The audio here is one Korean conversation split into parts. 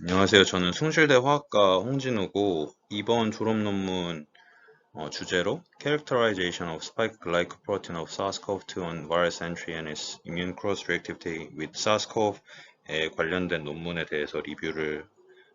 안녕하세요. 저는 숭실대 화학과 홍진우고 이번 졸업 논문 주제로 Characterization of spike glycoprotein of SARS-CoV-2 on virus entry and its immune cross-reactivity with SARS-CoV에 관련된 논문에 대해서 리뷰를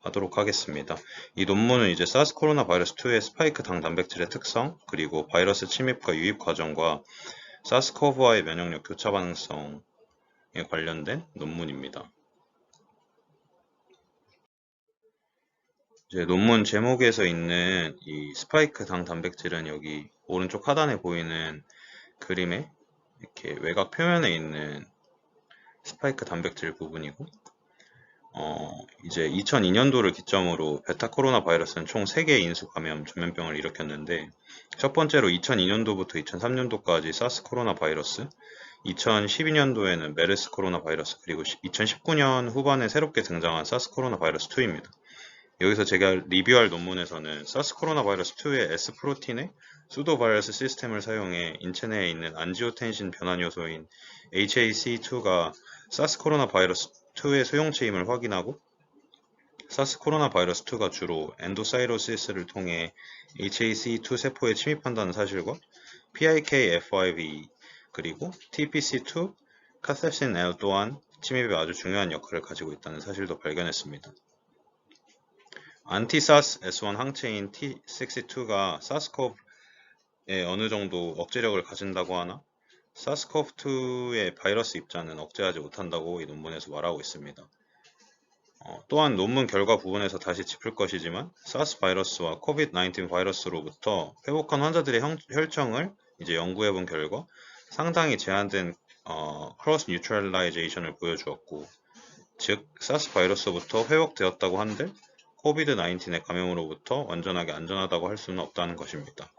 하도록 하겠습니다. 이 논문은 이제 사스 코로나 바이러스 2의 스파이크 당 단백질의 특성, 그리고 바이러스 침입과 유입 과정과 사스코브와의 면역력 교차 반응성에 관련된 논문입니다. 이제 논문 제목에서 있는 이 스파이크 당 단백질은 여기 오른쪽 하단에 보이는 그림에 이렇게 외곽 표면에 있는 스파이크 단백질 부분이고, 이제 2002년도를 기점으로 베타 코로나 바이러스는 총 3개의 인수 감염 전염병을 일으켰는데, 첫 번째로 2002년도부터 2003년도까지 사스 코로나 바이러스, 2012년도에는 메르스 코로나 바이러스, 그리고 2019년 후반에 새롭게 등장한 사스 코로나 바이러스 2입니다. 여기서 제가 리뷰할 논문에서는 사스 코로나 바이러스 2의 S 프로틴의 수도 바이러스 시스템을 사용해 인체 내에 있는 안지오텐신 변환 요소인 HAC2가 사스 코로나 바이러스 2의 소용체임을 확인하고, 사스 코로나 바이러스 2가 주로 엔도사이토시스를 통해 HAC2 세포에 침입한다는 사실과 PIKF5 그리고 TPC2 카셉신 L 또한 침입에 아주 중요한 역할을 가지고 있다는 사실도 발견했습니다. 안티사스 S1 항체인 T62가 사스코브에 어느 정도 억제력을 가진다고 하나, 사스코브2의 바이러스 입자는 억제하지 못한다고 이 논문에서 말하고 있습니다. 또한 논문 결과 부분에서 다시 짚을 것이지만, 사스 바이러스와 코비드-19 바이러스로부터 회복한 환자들의 혈청을 이제 연구해 본 결과 상당히 제한된 크로스 뉴트럴라이제이션을 보여주었고, 즉 사스 바이러스부터 회복되었다고 한들 코비드-19의 감염으로부터 완전하게 안전하다고 할 수는 없다는 것입니다.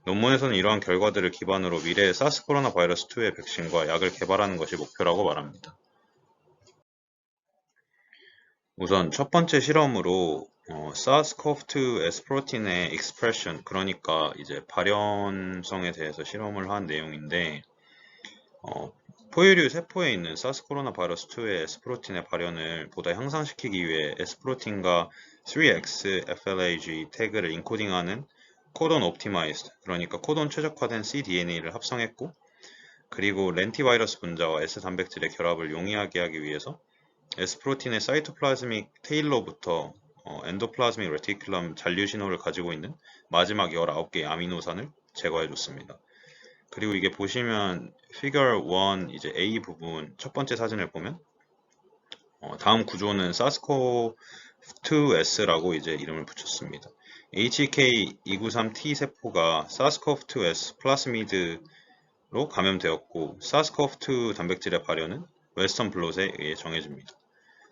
논문에서는 이러한 결과들을 기반으로 미래의 사스 코로나 바이러스 2의 백신과 약을 개발하는 것이 목표라고 말합니다. 우선 첫 번째 실험으로 SARS-CoV-2 S 프로틴의 expression, 그러니까 이제 발현성에 대해서 실험을 한 내용인데, 포유류 세포에 있는 사스 코로나 바이러스 2의 S 프로틴의 발현을 보다 향상시키기 위해 S 프로틴과 3X FLAG 태그를 인코딩하는 코돈 옵티마이즈드, 그러니까 코돈 최적화된 cDNA를 합성했고, 그리고 렌티바이러스 분자와 S 단백질의 결합을 용이하게 하기 위해서 S 프로틴의 사이토플라즈믹 테일로부터 엔도플라즈믹 레티큘럼 잔류 신호를 가지고 있는 마지막 19개의 아미노산을 제거해 줬습니다. 그리고 이게 보시면 피겨 1 이제 A 부분 첫 번째 사진을 보면 다음 구조는 SARS-CoV-2S라고 이제 이름을 붙였습니다. HEK293T 세포가 SARS-CoV-2S 플라스미드로 감염되었고, SARS-CoV-2 단백질의 발현은 웨스턴 블롯에 의해 정해집니다.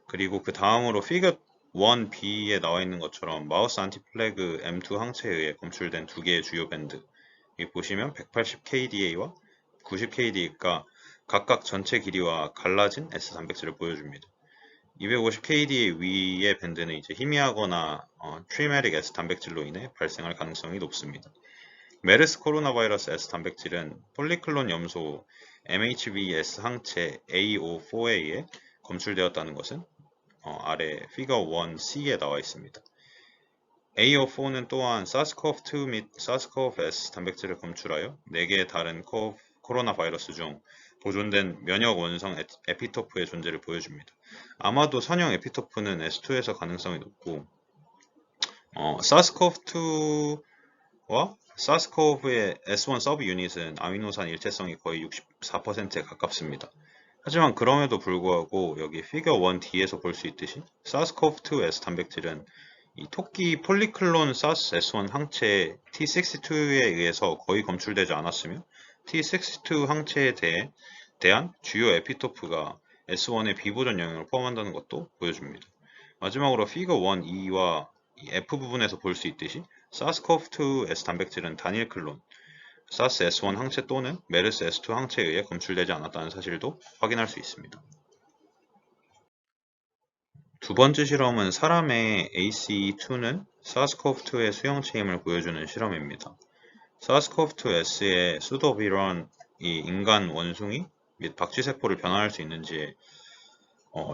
그리고 그 다음으로 피겨 1B에 나와 있는 것처럼 마우스 안티플래그 M2 항체에 의해 검출된 두 개의 주요 밴드, 여기 보시면 180kDA와 90kDA가 각각 전체 길이와 갈라진 S 단백질을 보여줍니다. 250kDA 위의 밴드는 이제 희미하거나 트리메릭 S 단백질로 인해 발생할 가능성이 높습니다. 메르스 코로나 바이러스 S 단백질은 폴리클론 염소 MHVS 항체 AO4에 의해 검출되었다는 것은 아래 피겨 1C에 나와 있습니다. AO4는 또한 SARS-CoV-2 및 SARS-CoV-S 단백질을 검출하여 4개의 다른 코로나 바이러스 중 보존된 면역 원성 에피토프의 존재를 보여줍니다. 아마도 선형 에피토프는 S2에서 가능성이 높고, SARS-CoV-2와 SARS-CoV의 S1 서브 유닛은 아미노산 일체성이 거의 64%에 가깝습니다. 하지만 그럼에도 불구하고 여기 피겨 1D에서 볼 수 있듯이 SARS-CoV-2S 단백질은 이 토끼 폴리클론 사스 S1 항체 T62에 의해서 거의 검출되지 않았으며, T62 항체에 대한 주요 에피토프가 S1의 비보존 영역을 포함한다는 것도 보여줍니다. 마지막으로 피겨 1E와 F 부분에서 볼 수 있듯이 SARS-CoV-2S 단백질은 단일 클론 사스 S1 항체 또는 메르스 S2 항체에 의해 검출되지 않았다는 사실도 확인할 수 있습니다. 두 번째 실험은 사람의 ACE2는 SARS-CoV-2의 수용체임을 보여주는 실험입니다. SARS-CoV-2S의 수도비런이 인간 원숭이 및 박쥐세포를 변환할 수 있는지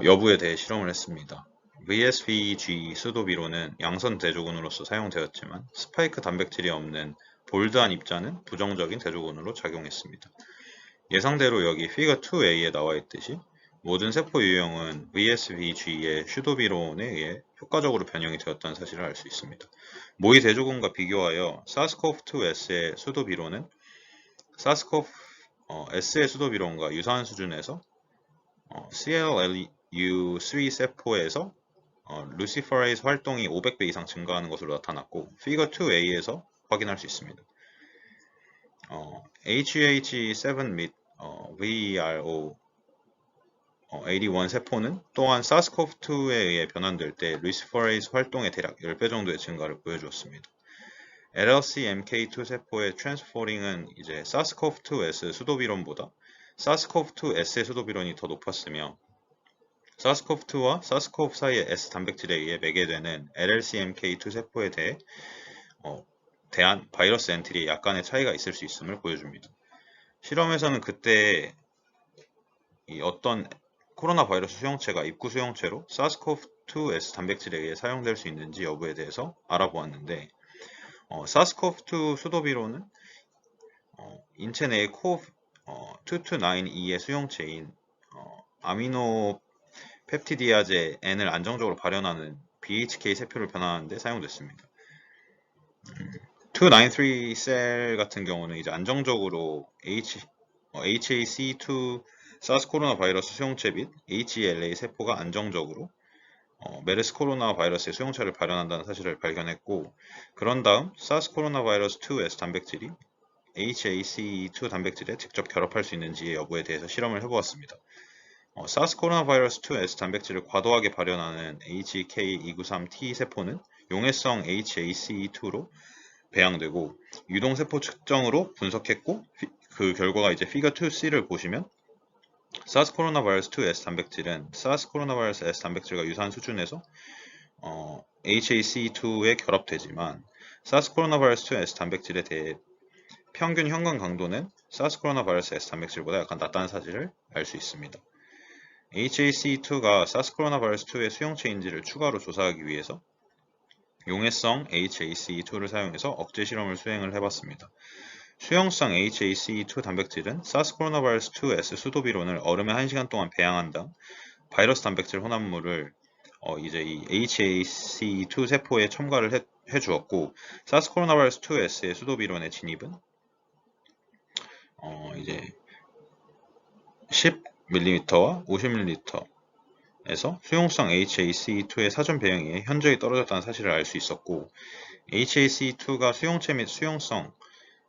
여부에 대해 실험을 했습니다. VSV-G 수도비로는 양선 대조군으로서 사용되었지만 스파이크 단백질이 없는 볼드한 입자는 부정적인 대조군으로 작용했습니다. 예상대로 여기 피거 2a에 나와 있듯이 모든 세포 유형은 VSV-G의 슈도비론에 의해 효과적으로 변형이 되었다는 사실을 알 수 있습니다. 모의 대조군과 비교하여 사스코브2S의 수도비론은 사스코브-S의 수도비론과 유사한 수준에서 CLLU3 세포에서 루시퍼레이스 활동이 500배 이상 증가하는 것으로 나타났고 피거 2a에서 확인할 수 있습니다. HH7 및 VERO 81 세포는 또한 사스코브2에 의해 변환될 때 루시퍼레이스 활동의 대략 10배 정도의 증가를 보여주었습니다. LLC-MK2 세포의 트랜스포링은 이제 사스코브2S 수도비론보다 사스코브2S의 수도비론이 더 높았으며 사스코브2와 사스코브 사이의 S 단백질에 의해 매개되는 LLC-MK2 세포에 대한 바이러스 엔트리에 약간의 차이가 있을 수 있음을 보여줍니다. 실험에서는 그때 어떤 코로나 바이러스 수용체가 입구 수용체로 사스코브2S 단백질에 의해 사용될 수 있는지 여부에 대해서 알아보았는데 사스코브2 수도비론은 인체 내의 COV2292의 수용체인 아미노 펩티디아제 N을 안정적으로 발현하는 BHK 세포를 변환하는 데 사용됐습니다. 293 셀 같은 경우는 이제 안정적으로 HAC2 사스 코로나 바이러스 수용체 및 HELA 세포가 안정적으로 메르스 코로나 바이러스의 수용체를 발현한다는 사실을 발견했고, 그런 다음 사스 코로나 바이러스 2S 단백질이 HAC2 단백질에 직접 결합할 수 있는지의 여부에 대해서 실험을 해보았습니다. 사스 코로나 바이러스 2S 단백질을 과도하게 발현하는 HK293T 세포는 용해성 HAC2로 배양되고 유동세포 측정으로 분석했고, 그 결과가 이제 피거 2C를 보시면 사스 코로나 바이러스 2S 단백질은 사스 코로나 바이러스 S 단백질과 유사한 수준에서 HAC2에 결합되지만 사스 코로나 바이러스 2S 단백질에 대해 평균 현관 강도는 사스 코로나 바이러스 S 단백질보다 약간 낮다는 사실을 알 수 있습니다. HAC2가 사스 코로나 바이러스 2의 수용체인지를 추가로 조사하기 위해서 용해성 HAC2를 사용해서 억제 실험을 수행을 해봤습니다. 수용성 HAC2 단백질은 사스 코로나 바이러스 2S 수도비론을 얼음에 1시간 동안 배양한 다음 바이러스 단백질 혼합물을 이제 이 HAC2 세포에 첨가를 해주었고, 사스 코로나 바이러스 2S의 수도비론의 진입은 이제 10ml와 50ml에서 수용성 HAC2의 사전 배양에 현저히 떨어졌다는 사실을 알 수 있었고, HAC2가 수용체 및 수용성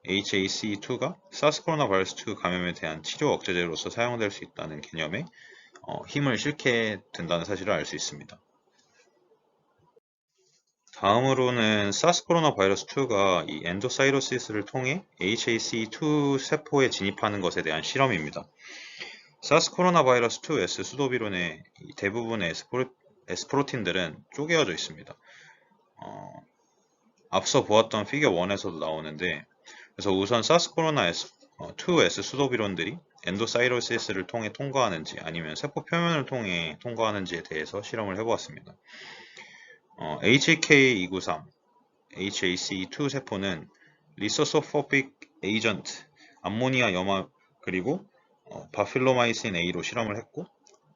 HAC2가 사스 코로나 바이러스 2 감염에 대한 치료 억제제로서 사용될 수 있다는 개념에 힘을 실게 된다는 사실을 알 수 있습니다. 다음으로는 사스 코로나 바이러스 2가 이 엔도사이토시스를 통해 HAC2 세포에 진입하는 것에 대한 실험입니다. 사스 코로나 바이러스 2S 수도비론의 대부분의 S프로틴들은 쪼개어져 있습니다. 앞서 보았던 피겨 1에서도 나오는데, 그래서 우선 사스 코로나 2S 수도비론들이 엔도사이토시스를 통해 통과하는지 아니면 세포 표면을 통해 통과하는지에 대해서 실험을 해보았습니다. HK293, HAC2 세포는 리소소포픽 에이전트, 암모니아 염화 그리고 바필로마이신 A로 실험을 했고,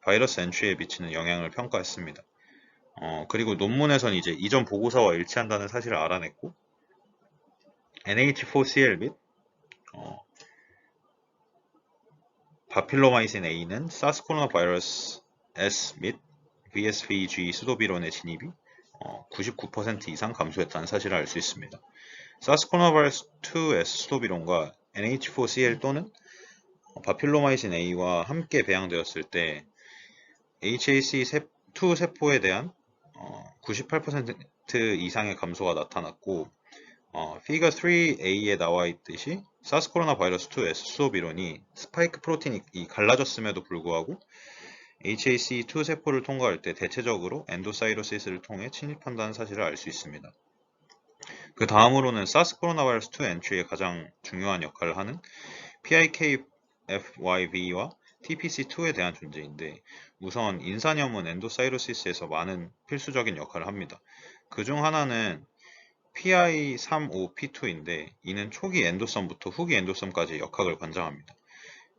바이러스 엔트리에 미치는 영향을 평가했습니다. 그리고 논문에서는 이제 이전 보고서와 일치한다는 사실을 알아냈고, NH4CL 및 바필로마이신 A는 사스 코로나 바이러스 S 및 VSV-G 수도비론의 진입이 99% 이상 감소했다는 사실을 알 수 있습니다. 사스 코로나 바이러스 2S 수도비론과 NH4CL 또는 바필로마이신 A와 함께 배양되었을 때 HAC2 세포에 대한 98% 이상의 감소가 나타났고, 피거 3a에 나와 있듯이 사스 코로나 바이러스 2S 수도비론이 스파이크 프로틴이 갈라졌음에도 불구하고 HAC2 세포를 통과할 때 대체적으로 엔도사이토시스를 통해 침입한다는 사실을 알 수 있습니다. 그 다음으로는 사스 코로나 바이러스 2 엔트리에 가장 중요한 역할을 하는 PIKFYV와 TPC2에 대한 존재인데 우선 인산염은 엔도사이토시스에서 많은 필수적인 역할을 합니다. 그 중 하나는 PI35P2인데 이는 초기 엔도섬부터 후기 엔도섬까지 역학을 관장합니다.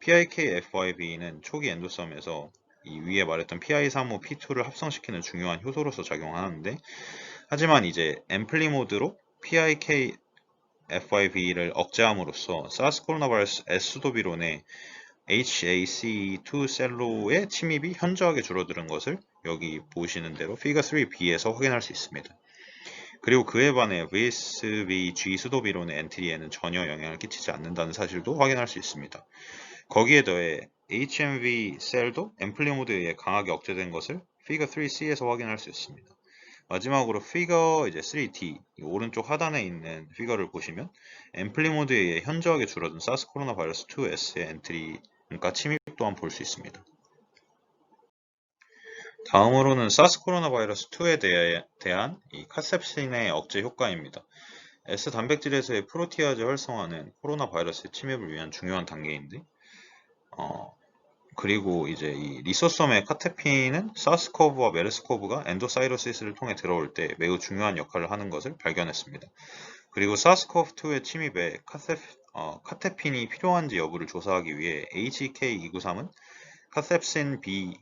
PIKFYB는 초기 엔도섬에서 이 위에 말했던 PI35P2를 합성시키는 중요한 효소로서 작용하는데 하지만 이제 앰플리모드로 PIKFYB를 억제함으로써 사스 코로나 바이러스 S도비론의 HACE2 셀로의 침입이 현저하게 줄어드는 것을 여기 보시는 대로 피거 3b에서 확인할 수 있습니다. 그리고 그에 반해 VSV-G 수도비론의 엔트리에는 전혀 영향을 끼치지 않는다는 사실도 확인할 수 있습니다. 거기에 더해 HMV 셀도 앰플리모드에 의해 강하게 억제된 것을 피거 3c에서 확인할 수 있습니다. 마지막으로 피거 3D 오른쪽 하단에 있는 피거를 보시면 앰플리모드에 의해 현저하게 줄어든 사스 코로나 바이러스 2S의 엔트리 그러니까 침입 또한 볼 수 있습니다. 다음으로는 사스 코로나 바이러스 2에 대한 이 카셉신의 억제 효과입니다. S 단백질에서의 프로티아즈 활성화는 코로나 바이러스의 침입을 위한 중요한 단계인데 그리고 이제 이 리소섬의 카테핀은 사스코브와 메르스코브가 엔도사이토시스를 통해 들어올 때 매우 중요한 역할을 하는 것을 발견했습니다. 그리고 사스코브2의 침입에 카테핀이 필요한지 여부를 조사하기 위해 HK293은 카셉신 BLH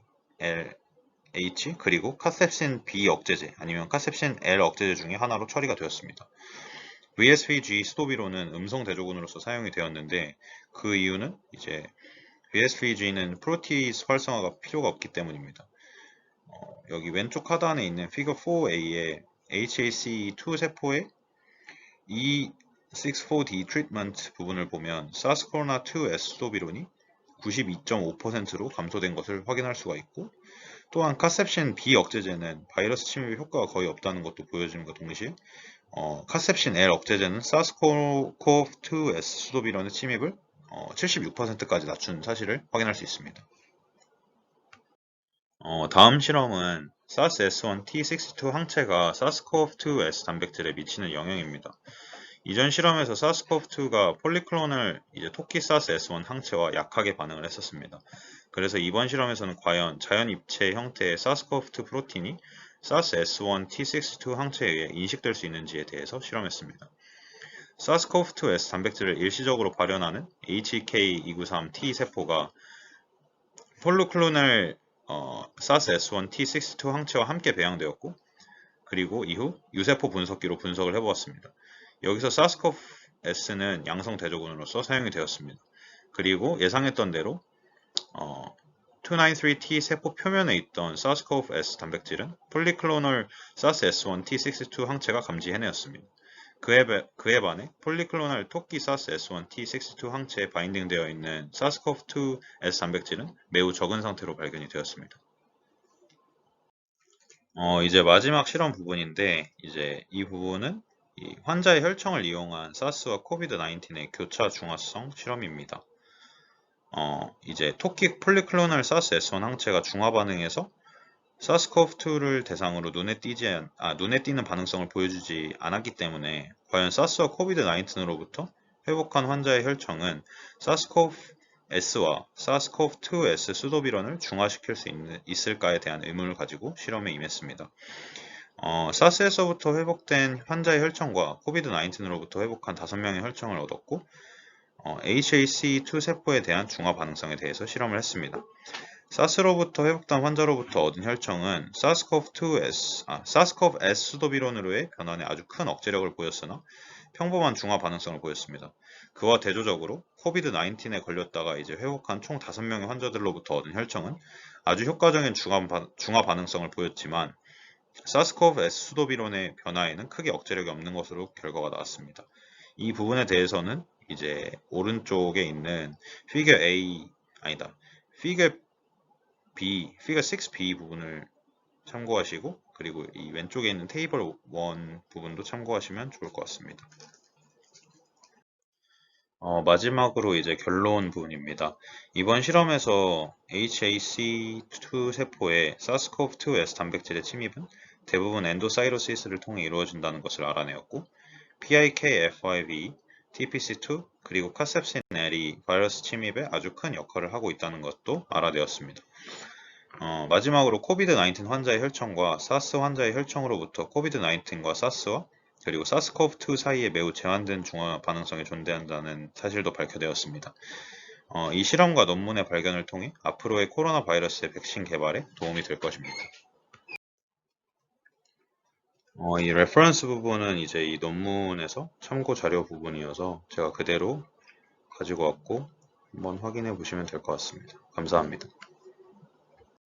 그리고 카셉신 B 억제제 아니면 카셉신 L 억제제 중에 하나로 처리가 되었습니다. VSV-G 수도비로는 음성 대조군으로서 사용이 되었는데 그 이유는 이제 VSV-G는 프로티스 활성화가 필요가 없기 때문입니다. 여기 왼쪽 하단에 있는 피거 4A의 HAC2 세포의 E64D 트리트먼트 부분을 보면 사스코로나2S 수도비론이 92.5%로 감소된 것을 확인할 수가 있고 또한 카셉신 B 억제제는 바이러스 침입 효과가 거의 없다는 것도 보여짐과 동시에 카셉신 L 억제제는 사스코브2S 수도비론의 침입을 76%까지 낮춘 사실을 확인할 수 있습니다. 다음 실험은 SARS-S1-T62 항체가 SARS-CoV-2S 단백질에 미치는 영향입니다. 이전 실험에서 SARS-CoV-2가 폴리클로널 토끼 SARS-S1 항체와 약하게 반응을 했었습니다. 그래서 이번 실험에서는 과연 자연 입체 형태의 SARS-CoV-2 프로틴이 SARS-S1-T62 항체에 의해 인식될 수 있는지에 대해서 실험했습니다. SARS-CoV-2S 단백질을 일시적으로 발현하는 HEK293T 세포가 폴리클로널 SARS-S1-T62 항체와 함께 배양되었고 그리고 이후 유세포 분석기로 분석을 해보았습니다. 여기서 SARS-CoV-S는 양성 대조군으로서 사용이 되었습니다. 그리고 예상했던 대로 293T 세포 표면에 있던 SARS-CoV-S 단백질은 폴리클로널 SARS-S1-T62 항체가 감지해내었습니다. 그에 반해 폴리클로널 토끼 SARS-S1-T62 항체에 바인딩되어 있는 SARS-CoV-2S 단백질은 매우 적은 상태로 발견이 되었습니다. 이제 마지막 실험 부분인데 이제 이 부분은 이 환자의 혈청을 이용한 사스와 코비드-19의 교차 중화성 실험입니다. 이제 토끼 폴리클로널 사스 S1 항체가 중화 반응해서 사스코브2를 대상으로 눈에 띄는 반응성을 보여주지 않았기 때문에 과연 사스와 코비드-19으로부터 회복한 환자의 혈청은 사스코브-S와 사스코브2S 수도비론을 중화시킬 수 있을까에 대한 의문을 가지고 실험에 임했습니다. 사스에서부터 회복된 환자의 혈청과 코비드-19으로부터 회복한 5명의 혈청을 얻었고 HAC2 세포에 대한 중화 반응성에 대해서 실험을 했습니다. 사스로부터 회복된 환자로부터 얻은 혈청은 사스코브-S 수도비론으로의 변환에 아주 큰 억제력을 보였으나 평범한 중화 반응성을 보였습니다. 그와 대조적으로 코비드-19에 걸렸다가 이제 회복한 총 5명의 환자들로부터 얻은 혈청은 아주 효과적인 중화 반응성을 보였지만 사스코브-S 수도비론의 변화에는 크게 억제력이 없는 것으로 결과가 나왔습니다. 이 부분에 대해서는 이제 오른쪽에 있는 피겨 6B 부분을 참고하시고 그리고 이 왼쪽에 있는 테이블 1 부분도 참고하시면 좋을 것 같습니다. 마지막으로 이제 결론 부분입니다. 이번 실험에서 HAC2 세포의 SARS-CoV-2S 단백질의 침입은 대부분 엔도사이토시스를 통해 이루어진다는 것을 알아내었고 PIKFIV TPC2 그리고 카셉신L이 바이러스 침입에 아주 큰 역할을 하고 있다는 것도 알아내었습니다. 마지막으로 코비드-19 환자의 혈청과 사스 환자의 혈청으로부터 코비드-19과 사스와 그리고 사스코브2 사이에 매우 제한된 중화 반응성이 존재한다는 사실도 밝혀되었습니다. 이 실험과 논문의 발견을 통해 앞으로의 코로나 바이러스의 백신 개발에 도움이 될 것입니다. 이 레퍼런스 부분은 이제 이 논문에서 참고 자료 부분이어서 제가 그대로 가지고 왔고 한번 확인해 보시면 될 것 같습니다. 감사합니다.